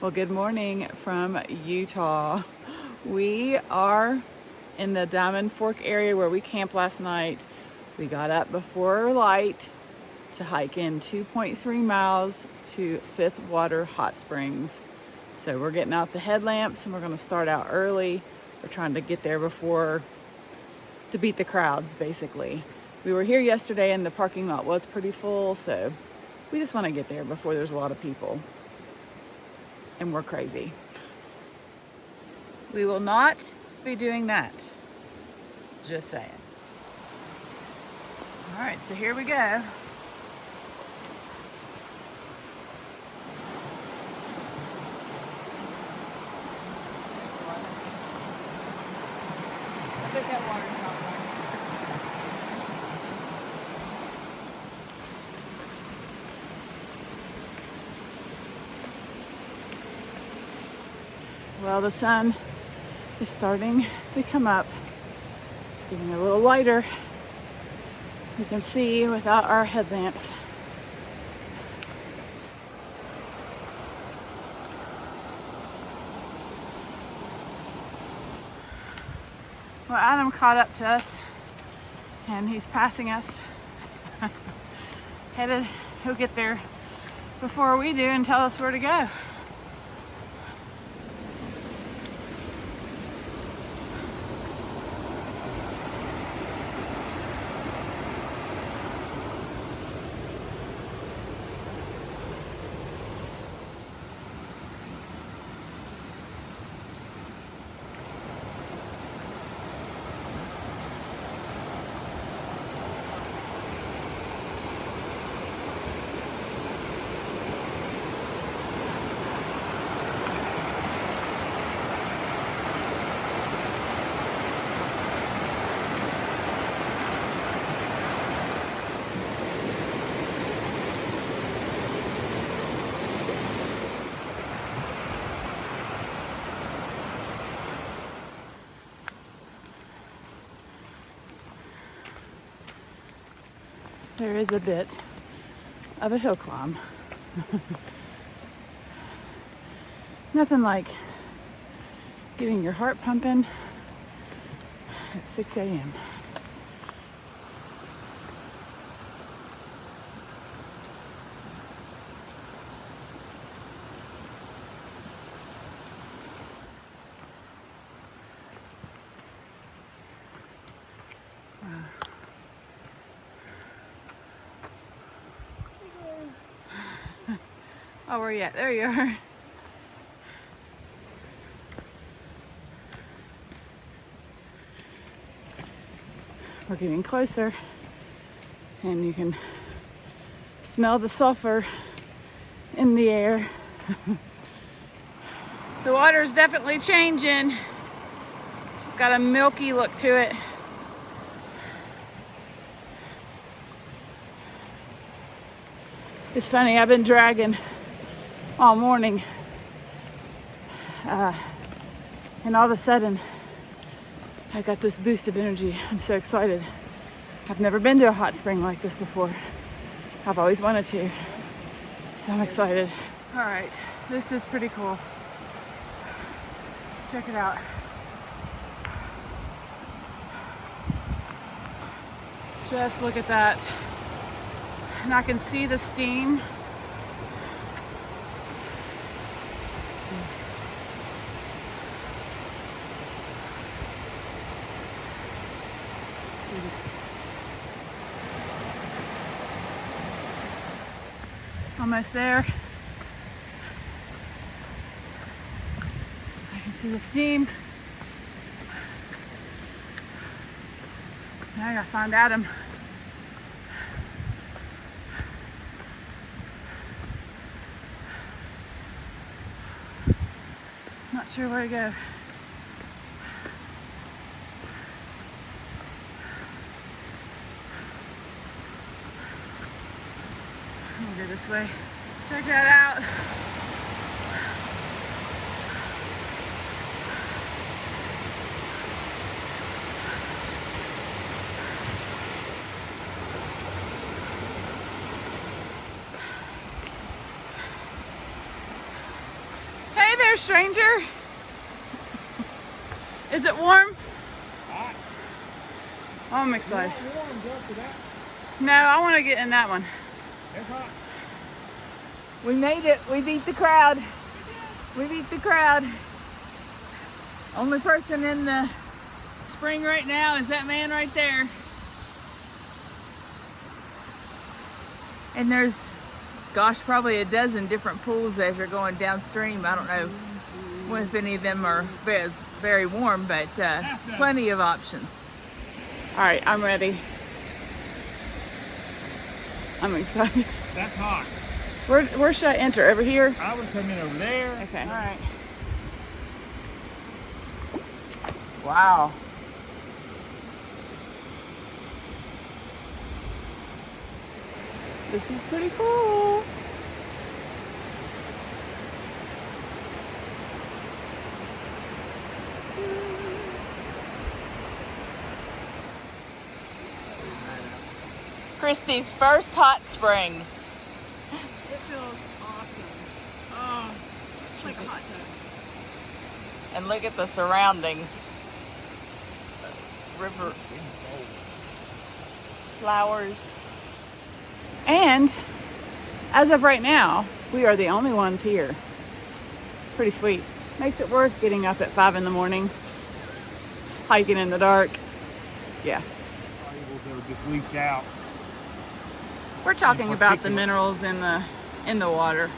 Well, good morning from Utah. We are in the Diamond Fork area where we camped last night. We got up before light to hike in 2.3 miles to Fifth Water Hot Springs. So we're getting out the headlamps and we're going to start out early. We're trying to get there to beat the crowds, basically. We were here yesterday and the parking lot was pretty full, so we just want to get there before there's a lot of people. And we're crazy. We will not be doing that. Just saying. All right, so here we go. I bet that water's not warm. Well, the sun is starting to come up. It's getting a little lighter. You can see without our headlamps. Well, Adam caught up to us and he's passing us. He'll get there before we do and tell us where to go. There is a bit of a hill climb. Nothing like getting your heart pumping at 6 a.m. Oh, where you at? There you are. We're getting closer and you can smell the sulfur in the air. The water's definitely changing. It's got a milky look to it. It's funny, I've been dragging all morning and all of a sudden I got this boost of energy. I'm so excited. I've never been to a hot spring like this before. I've always wanted to, so I'm excited. All right, this is pretty cool. Check it out. Just look at that. And I can see the steam. Almost there. I can see the steam. Now I gotta find Adam. Not sure where to go. We'll go this way. Check that out. there, stranger? Is it warm? Hot. Oh, I'm excited. It's not warm, just for that. No, I want to get in that one. It's hot. We made it. We beat the crowd. We beat the crowd. Only person in the spring right now is that man right there. And there's, gosh, probably a dozen different pools as you're going downstream. I don't know if any of them are very warm, but plenty of options. All right, I'm ready. I'm excited. That's hot. Where should I enter? Over here? I would come in over there. Okay. All right. Wow. This is pretty cool. Christy's first hot springs. It feels awesome. Oh, it's like a hot tub. And look at the surroundings. River, flowers. And as of right now, we are the only ones here. Pretty sweet. Makes it worth getting up at 5 in the morning, hiking in the dark. Yeah. They were just leaked out. We're talking about the minerals in the water.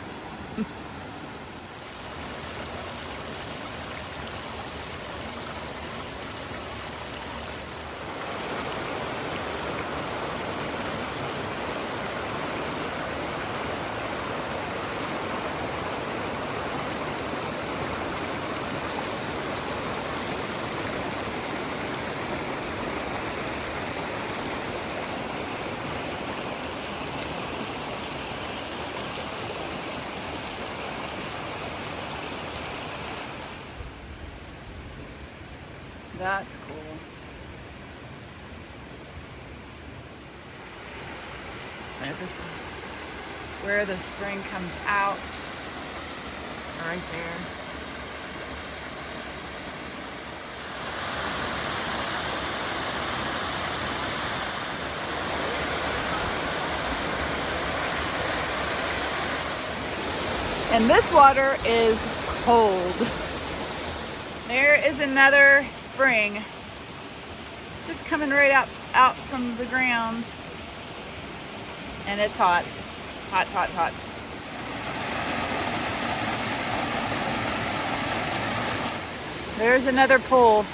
That's cool. So this is where the spring comes out. Right there. And this water is cold. There is another spring. It's just coming right out from the ground. And it's hot. Hot, hot, hot. There's another pool.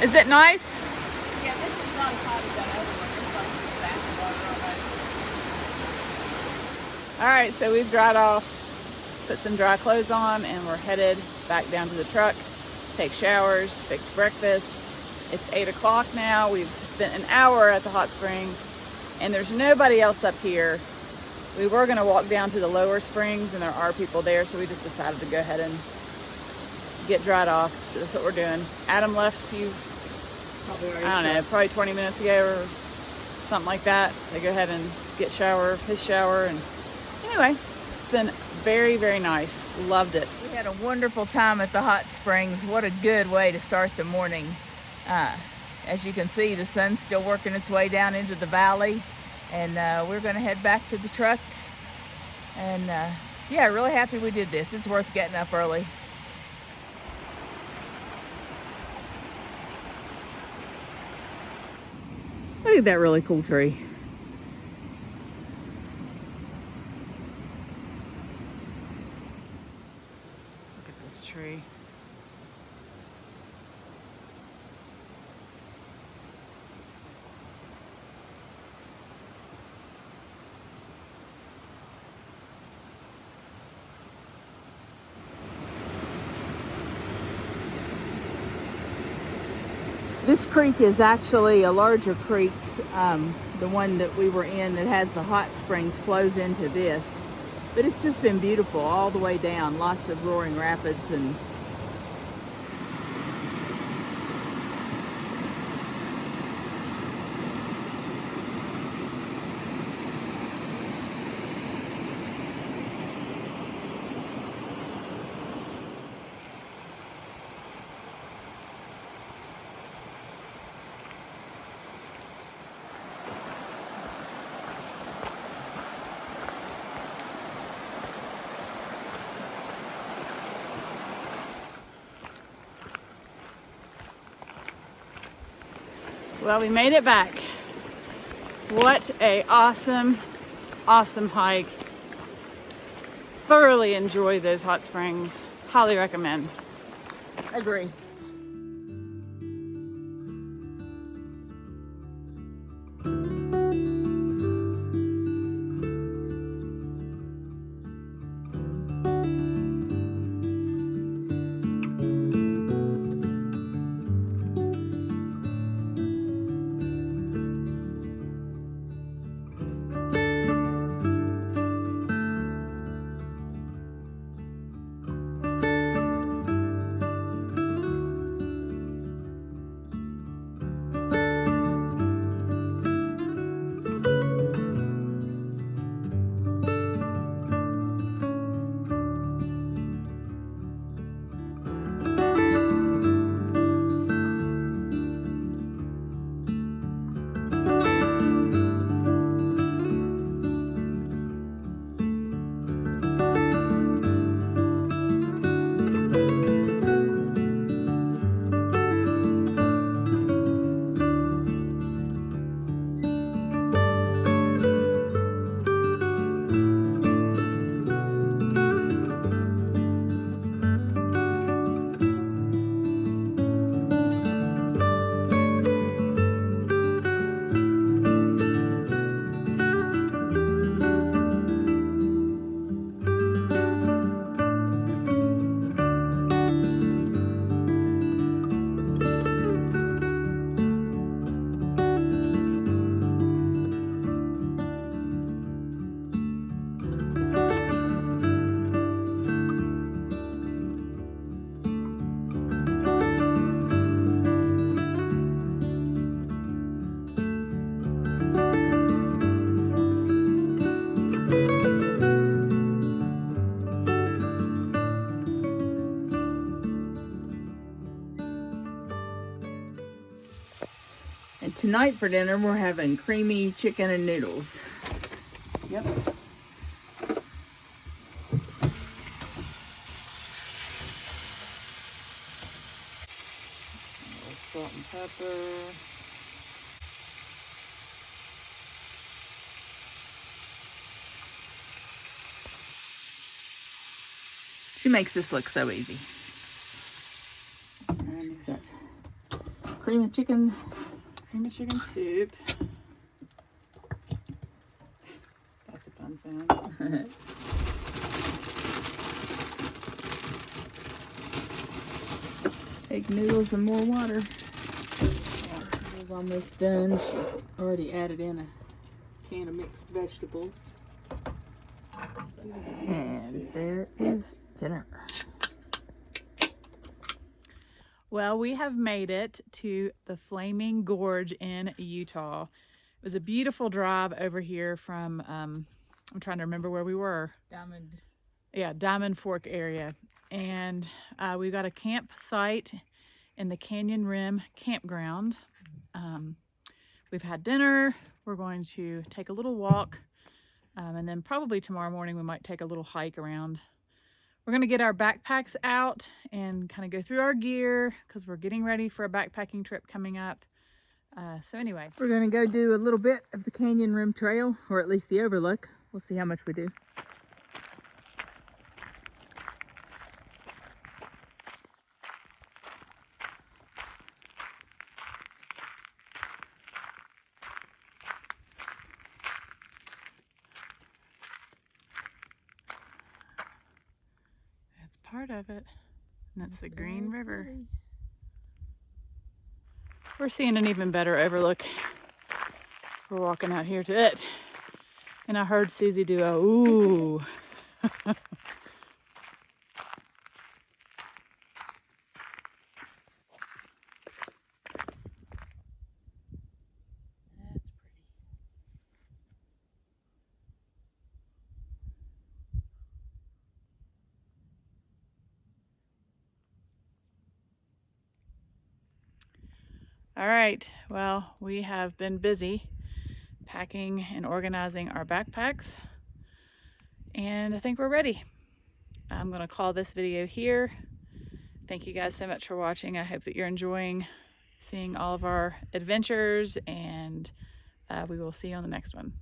Is it nice? Yeah, this is not as hot as that other one. It's like bath water almost. All right, so we've dried off, put some dry clothes on, and we're headed back down to the truck, take showers, fix breakfast. It's 8 o'clock now. We've spent an hour at the hot spring, and there's nobody else up here. We were gonna walk down to the lower springs, and there are people there, so we just decided to go ahead and get dried off. So that's what we're doing. Adam left a few, I don't know, probably 20 minutes ago or something like that. So go ahead and get his shower, and anyway, it's been very, very nice. Loved it. We had a wonderful time at the hot springs. What a good way to start the morning. As you can see, the sun's still working its way down into the valley, and we're going to head back to the truck. And yeah, really happy we did this. It's worth getting up early. Look at that really cool tree. Look at this tree. This creek is actually a larger creek. The one that we were in that has the hot springs flows into this. But it's just been beautiful all the way down. Lots of roaring rapids and Well, we made it back. What a awesome hike. Thoroughly enjoy those hot springs. Highly recommend. Agree. And tonight for dinner, we're having creamy chicken and noodles. Yep. Salt and pepper. She makes this look so easy. And she's got cream of chicken. Cream of chicken soup. That's a fun sound. Egg noodles and more water. Noodles almost done. She's already added in a can of mixed vegetables. And there is dinner. Well, we have made it to the Flaming Gorge in Utah. It was a beautiful drive over here from, I'm trying to remember where we were. Diamond Fork area. And we got a campsite in the Canyon Rim campground. We've had dinner. We're going to take a little walk. And then probably tomorrow morning we might take a little hike around. We're going to get our backpacks out and kind of go through our gear because we're getting ready for a backpacking trip coming up. So anyway. We're going to go do a little bit of the Canyon Rim Trail, or at least the overlook. We'll see how much we do. That's part of it. And that's the Green River. We're seeing an even better overlook. We're walking out here to it. And I heard Susie do a ooh. That's pretty. All right, well, we have been busy packing and organizing our backpacks, and I think we're ready. I'm going to call this video here. Thank you guys so much for watching. I hope that you're enjoying seeing all of our adventures, and we will see you on the next one.